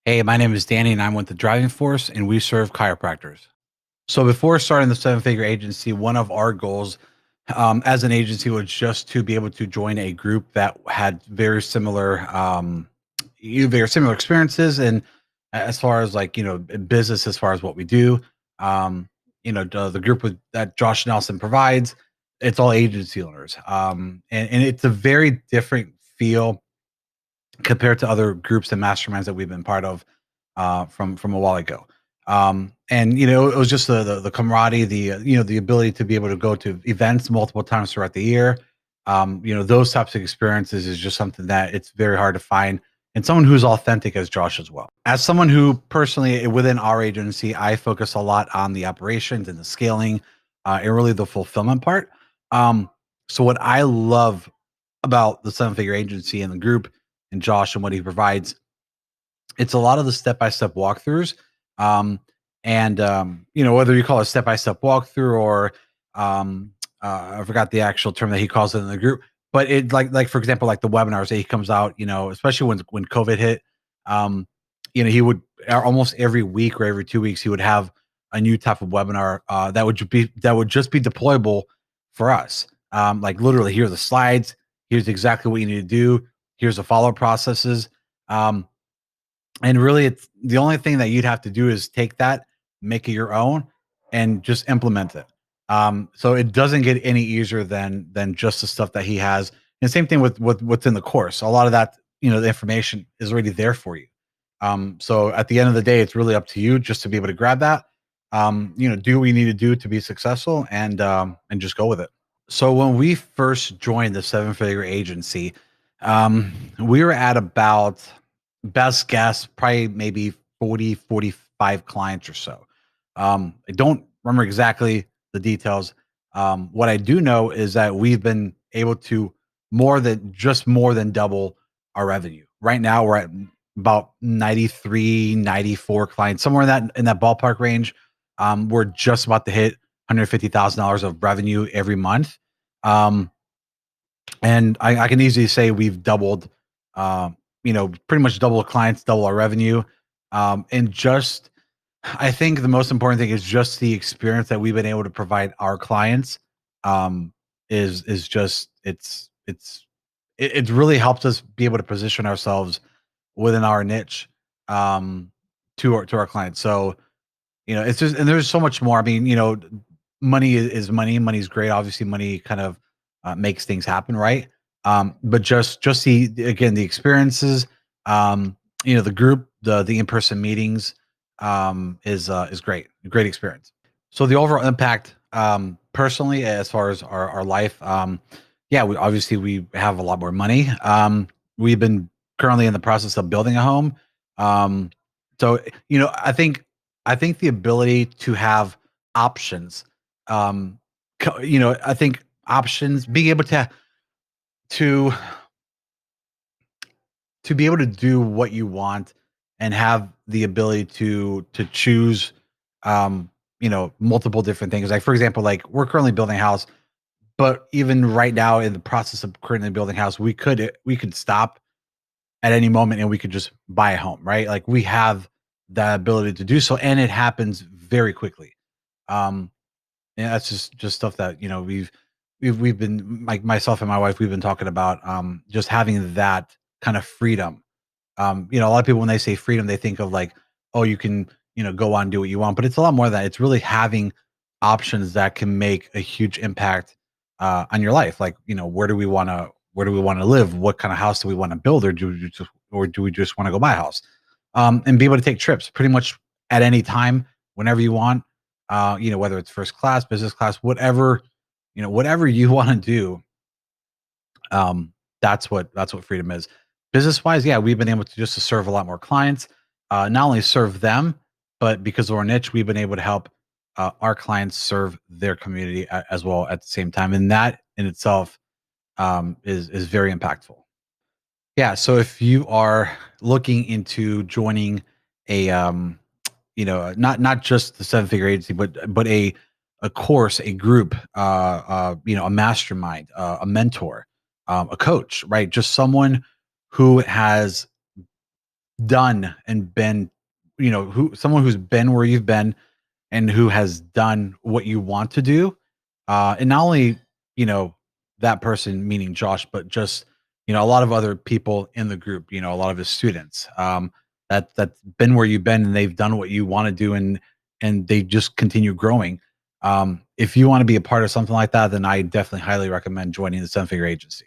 Hey, my name is Danny, and I'm with the Driving Force, and we serve chiropractors. So, before starting the seven figure agency, one of our goals as an agency was just to be able to join a group that had very similar experiences, and as far as business, as far as what we do, the group that Josh Nelson provides, it's all agency owners, and it's a very different feel compared to other groups and masterminds that we've been part of from a while ago. And it was just the camaraderie, the ability to be able to go to events multiple times throughout the year. Those types of experiences is just something that it's very hard to find. And someone who's authentic as Josh as well. As someone who personally within our agency, I focus a lot on the operations and the scaling, and really the fulfillment part. Um, so what I love about the seven figure agency and the group and Josh and what he provides, it's a lot of the step-by-step walkthroughs. Whether you call it step-by-step walkthrough or I forgot the actual term that he calls it in the group, but it like for example, like the webinars that he comes out, especially when COVID hit, um, he would almost every week or every 2 weeks, he would have a new type of webinar that would just be deployable for us. Like literally, here are the slides, here's exactly what you need to do, here's the follow-up processes. Um, and really, it's the only thing that you'd have to do is take that, make it your own, and just implement it. So it doesn't get any easier than just the stuff that he has. And same thing with what's in the course. A lot of that, the information is already there for you. So at the end of the day, it's really up to you just to be able to grab that. Do what you need to do to be successful, and just go with it. So when we first joined the seven figure agency, we were at about best guess, probably maybe 40, 45 clients or so. I don't remember exactly the details. What I do know is that we've been able to more than double our revenue. Right now we're at about 93, 94 clients, somewhere in that ballpark range. We're just about to hit $150,000 of revenue every month. Um, and I can easily say we've doubled, pretty much double clients, double our revenue. And just, I think the most important thing is just the experience that we've been able to provide our clients. Um, is just it's really helped us be able to position ourselves within our niche, um, to our clients. So it's just, and there's so much more. I mean, money is money. Money's great. Obviously, money kind of makes things happen, right? But just the experiences, the group, the in person meetings, is great. A great experience. So the overall impact, personally, as far as our life, yeah, we have a lot more money. We've been currently in the process of building a home. Um, so I think the ability to have options, I think options, being able to be able to do what you want and have the ability to choose, multiple different things. Like for example, like we're currently building a house, but even right now in the process of currently building a house, we could stop at any moment and we could just buy a home, right? Like we have the ability to do so, and it happens very quickly. Um, and that's just stuff that we've been, like myself and my wife, we've been talking about, just having that kind of freedom. A lot of people when they say freedom, they think of like, oh, you can go on and do what you want, but it's a lot more than that. It's really having options that can make a huge impact on your life. Like where do we want to live? What kind of house do we want to build, or do we just want to go buy a house? And be able to take trips pretty much at any time, whenever you want. Whether it's first class, business class, whatever you want to do. That's what freedom is. Business wise, yeah, we've been able to serve a lot more clients. Not only serve them, but because of our niche, we've been able to help our clients serve their community as well at the same time, and that in itself, is very impactful. Yeah. So if you are looking into joining a, not just the seven figure agency, but a course, a group, a mastermind, a mentor, a coach, right? Just someone who has done and been, who someone who's been where you've been and who has done what you want to do. And not only, you know, that person, meaning Josh, but just, a lot of other people in the group, a lot of his students, that's been where you've been and they've done what you want to do, and they just continue growing. If you want to be a part of something like that, then I definitely highly recommend joining the Seven Figure Agency.